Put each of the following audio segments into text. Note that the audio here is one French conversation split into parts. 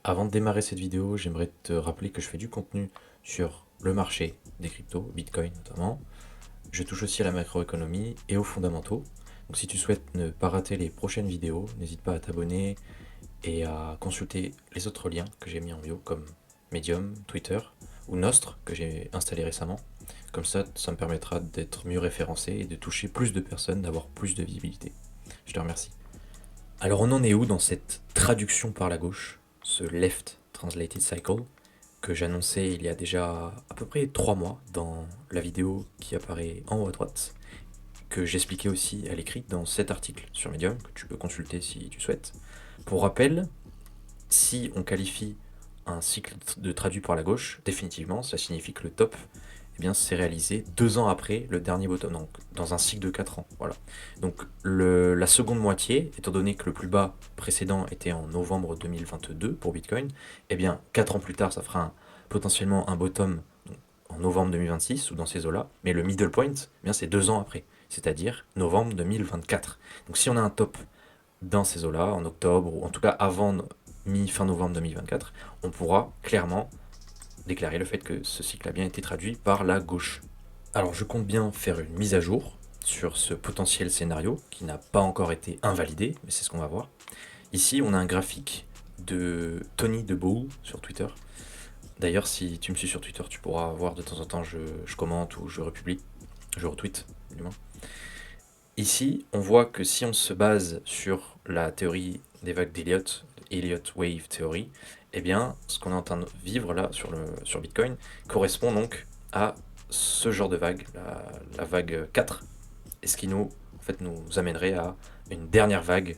Avant de démarrer cette vidéo, j'aimerais te rappeler que je fais du contenu sur le marché des cryptos, Bitcoin notamment. Je touche aussi à la macroéconomie et aux fondamentaux. Donc si tu souhaites ne pas rater les prochaines vidéos, n'hésite pas à t'abonner et à consulter les autres liens que j'ai mis en bio comme Medium, Twitter ou Nostr que j'ai installé récemment. Comme ça me permettra d'être mieux référencé et de toucher plus de personnes, d'avoir plus de visibilité. Je te remercie. Alors on en est où dans cette traduction par la gauche, ce left translated cycle, que j'annonçais il y a déjà à peu près 3 mois dans la vidéo qui apparaît en haut à droite, que j'expliquais aussi à l'écrit dans cet article sur Medium, que tu peux consulter si tu souhaites. Pour rappel, si on qualifie un cycle de traduit par la gauche, définitivement, ça signifie que le top, eh bien, c'est réalisé 2 ans après le dernier bottom, donc dans un cycle de 4 ans. Voilà. Donc la seconde moitié, étant donné que le plus bas précédent était en novembre 2022 pour Bitcoin, eh bien 4 ans plus tard, ça fera potentiellement un bottom en novembre 2026 ou dans ces eaux-là, mais le middle point, eh bien, c'est 2 ans après, c'est-à-dire novembre 2024. Donc si on a un top dans ces eaux-là, en octobre, ou en tout cas avant mi-fin novembre 2024, on pourra clairement déclarer le fait que ce cycle a bien été traduit par la gauche. Alors je compte bien faire une mise à jour sur ce potentiel scénario qui n'a pas encore été invalidé, mais c'est ce qu'on va voir. Ici, on a un graphique de Tony de Bull sur Twitter. D'ailleurs, si tu me suis sur Twitter, tu pourras voir de temps en temps, je commente ou je republie, je retweet, du moins. Ici, on voit que si on se base sur la théorie des vagues d'Elliott, Elliott Wave Theory, eh bien, ce qu'on est en train de vivre là sur Bitcoin correspond donc à ce genre de vague, la vague 4, et ce qui nous amènerait à une dernière vague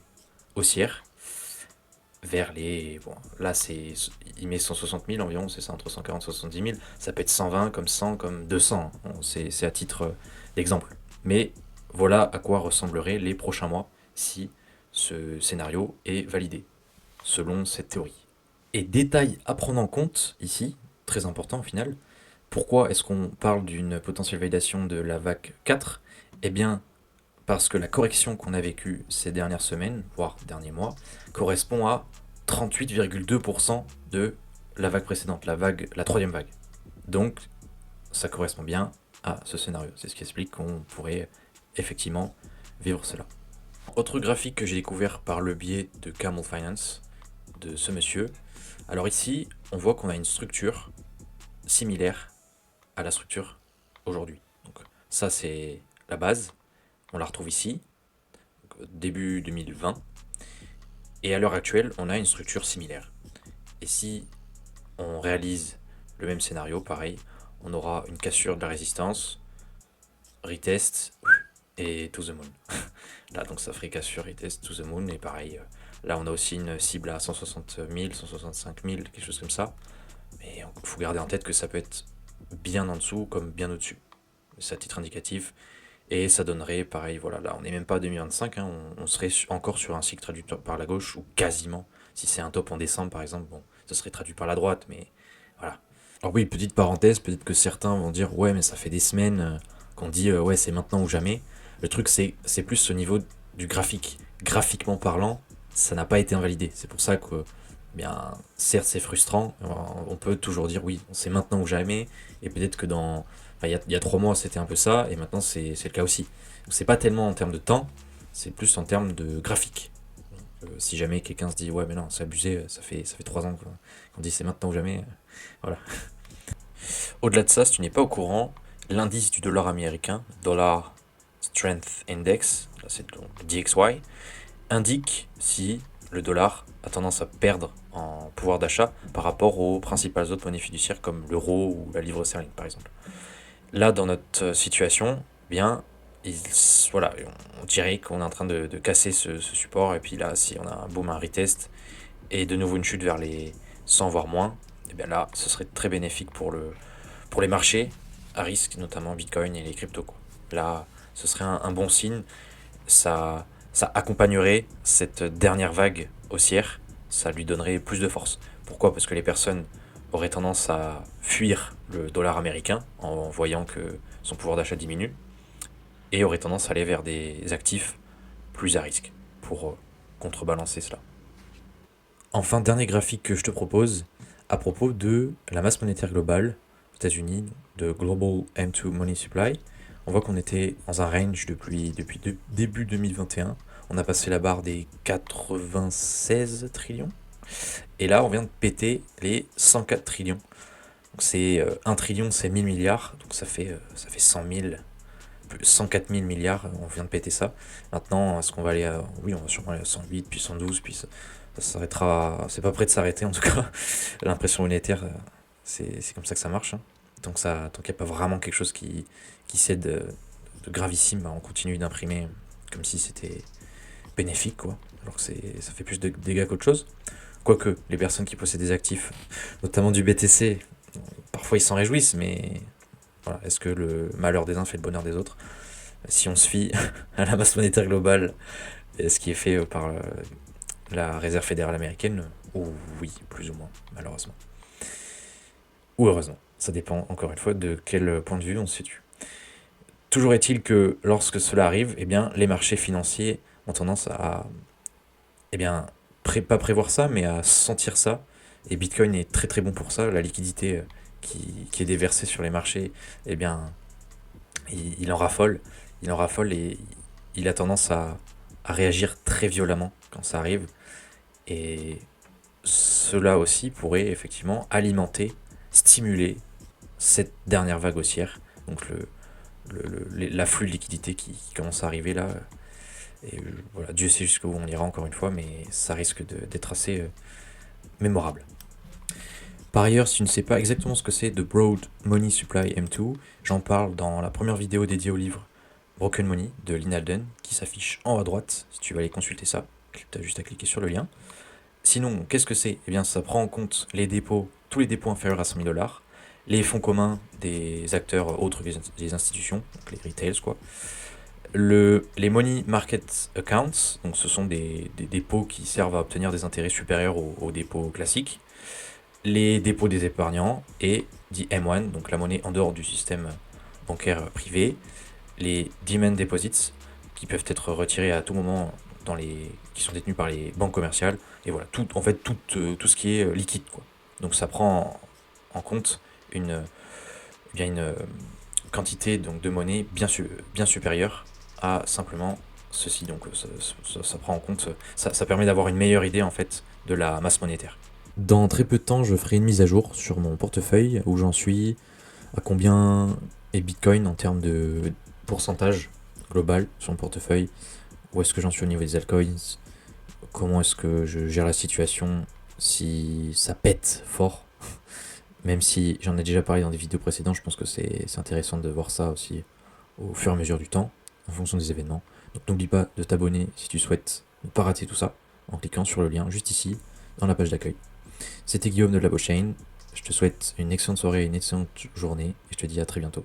haussière vers les... Bon, là, il met 160 000 environ, c'est ça, entre 140 et 70 000. Ça peut être 120, comme 100, comme 200. Bon, c'est à titre d'exemple. Mais voilà à quoi ressembleraient les prochains mois si ce scénario est validé, selon cette théorie. Et détail à prendre en compte ici, très important au final, pourquoi est-ce qu'on parle d'une potentielle validation de la vague 4? Eh bien, parce que la correction qu'on a vécue ces dernières semaines, voire derniers mois, correspond à 38,2% de la vague précédente, la troisième vague. Donc, ça correspond bien à ce scénario. C'est ce qui explique qu'on pourrait effectivement vivre cela. Autre graphique que j'ai découvert par le biais de Camel Finance, de ce monsieur. Alors ici, on voit qu'on a une structure similaire à la structure aujourd'hui. Donc ça, c'est la base. On la retrouve ici, début 2020. Et à l'heure actuelle, on a une structure similaire. Et si on réalise le même scénario, pareil, on aura une cassure de la résistance, retest et to the moon. Là, donc ça ferait cassure, retest, to the moon. Et pareil, là, on a aussi une cible à 160 000, 165 000, quelque chose comme ça. Mais il faut garder en tête que ça peut être bien en dessous comme bien au-dessus. C'est à titre indicatif. Et ça donnerait, pareil, voilà, là on n'est même pas à 2025, hein, on serait encore sur un cycle traduit par la gauche, ou quasiment. Si c'est un top en décembre par exemple, bon, ça serait traduit par la droite, mais voilà. Alors oui, petite parenthèse, peut-être que certains vont dire, ouais, mais ça fait des semaines qu'on dit, ouais, c'est maintenant ou jamais. Le truc, c'est plus au niveau du graphique. Graphiquement parlant, ça n'a pas été invalidé. C'est pour ça que, bien, certes, c'est frustrant, on peut toujours dire, oui, c'est maintenant ou jamais, et peut-être que dans enfin, il y a 3 mois, c'était un peu ça, et maintenant, c'est le cas aussi. Donc, c'est pas tellement en termes de temps, c'est plus en termes de graphique. Si jamais quelqu'un se dit, ouais, mais non, c'est abusé, ça fait 3 ans qu'on dit c'est maintenant ou jamais, voilà. Au-delà de ça, si tu n'es pas au courant, l'indice du dollar américain, Dollar Strength Index, là c'est le DXY, indique si le dollar a tendance à perdre en pouvoir d'achat par rapport aux principales autres monnaies fiduciaires comme l'euro ou la livre sterling par exemple. Là, dans notre situation, bien, voilà, on dirait qu'on est en train de casser ce support. Et puis là, si on a un boom, un retest, et de nouveau une chute vers les 100 voire moins, et bien là, ce serait très bénéfique pour les marchés à risque, notamment Bitcoin et les cryptos, quoi. Là, ce serait un bon signe. Ça accompagnerait cette dernière vague haussière. Ça lui donnerait plus de force. Pourquoi? Parce que les personnes aurait tendance à fuir le dollar américain en voyant que son pouvoir d'achat diminue et aurait tendance à aller vers des actifs plus à risque pour contrebalancer cela. Enfin, dernier graphique que je te propose à propos de la masse monétaire globale aux États-Unis, de Global M2 Money Supply. On voit qu'on était dans un range depuis début 2021. On a passé la barre des 96 trillions. Et là, on vient de péter les 104 trillions. Donc c'est 1 trillion, c'est 1000 milliards. Donc ça fait 100 000, 104 000 milliards. On vient de péter ça. Maintenant, est-ce qu'on va aller à... Oui, on va sûrement aller à 108, puis 112, puis ça s'arrêtera... C'est pas prêt de s'arrêter, en tout cas. L'impression monétaire, c'est comme ça que ça marche, hein. Tant qu'il n'y a pas vraiment quelque chose qui cède de gravissime, bah, on continue d'imprimer comme si c'était bénéfique, quoi. Alors que ça fait plus de dégâts qu'autre chose. Quoique, les personnes qui possèdent des actifs, notamment du BTC, parfois ils s'en réjouissent, mais voilà, est-ce que le malheur des uns fait le bonheur des autres? Si on se fie à la masse monétaire globale, et ce qui est fait par la Réserve fédérale américaine, oui, plus ou moins, malheureusement. Ou heureusement, ça dépend encore une fois de quel point de vue on se situe. Toujours est-il que lorsque cela arrive, eh bien, les marchés financiers ont tendance à, eh bien, pas prévoir ça, mais à sentir ça. Et Bitcoin est très très bon pour ça. La liquidité qui est déversée sur les marchés, eh bien, il en raffole. Il en raffole et il a tendance à réagir très violemment quand ça arrive. Et cela aussi pourrait effectivement alimenter, stimuler cette dernière vague haussière. Donc l'afflux de liquidité qui commence à arriver là. Et voilà, Dieu sait jusqu'où on ira encore une fois, mais ça risque d'être assez mémorable. Par ailleurs, si tu ne sais pas exactement ce que c'est de Broad Money Supply M2, j'en parle dans la première vidéo dédiée au livre Broken Money de Lyn Alden, qui s'affiche en haut à droite, si tu vas aller consulter ça, tu as juste à cliquer sur le lien. Sinon, qu'est-ce que c'est? Eh bien, ça prend en compte les dépôts, tous les dépôts inférieurs à 100 000 $, les fonds communs des acteurs autres que les institutions, donc les retails, quoi. Les money market accounts, donc ce sont des dépôts qui servent à obtenir des intérêts supérieurs aux dépôts classiques. Les dépôts des épargnants et dit M1, donc la monnaie en dehors du système bancaire privé. Les demand deposits, qui peuvent être retirés à tout moment qui sont détenus par les banques commerciales. Et voilà, tout ce qui est liquide, quoi. Donc ça prend en compte une quantité donc, de monnaie bien supérieure à simplement ceci. Donc ça prend en compte, ça permet d'avoir une meilleure idée en fait de la masse monétaire. Dans très peu de temps, je ferai une mise à jour sur mon portefeuille, où j'en suis, à combien est Bitcoin en termes de pourcentage global sur mon portefeuille, où est-ce que j'en suis au niveau des altcoins, comment est-ce que je gère la situation si ça pète fort. Même si j'en ai déjà parlé dans des vidéos précédentes, je pense que c'est intéressant de voir ça aussi au fur et à mesure du temps, en fonction des événements. Donc n'oublie pas de t'abonner si tu souhaites ne pas rater tout ça, en cliquant sur le lien juste ici, dans la page d'accueil. C'était Guillaume de la Blockchain. Je te souhaite une excellente soirée et une excellente journée, et je te dis à très bientôt.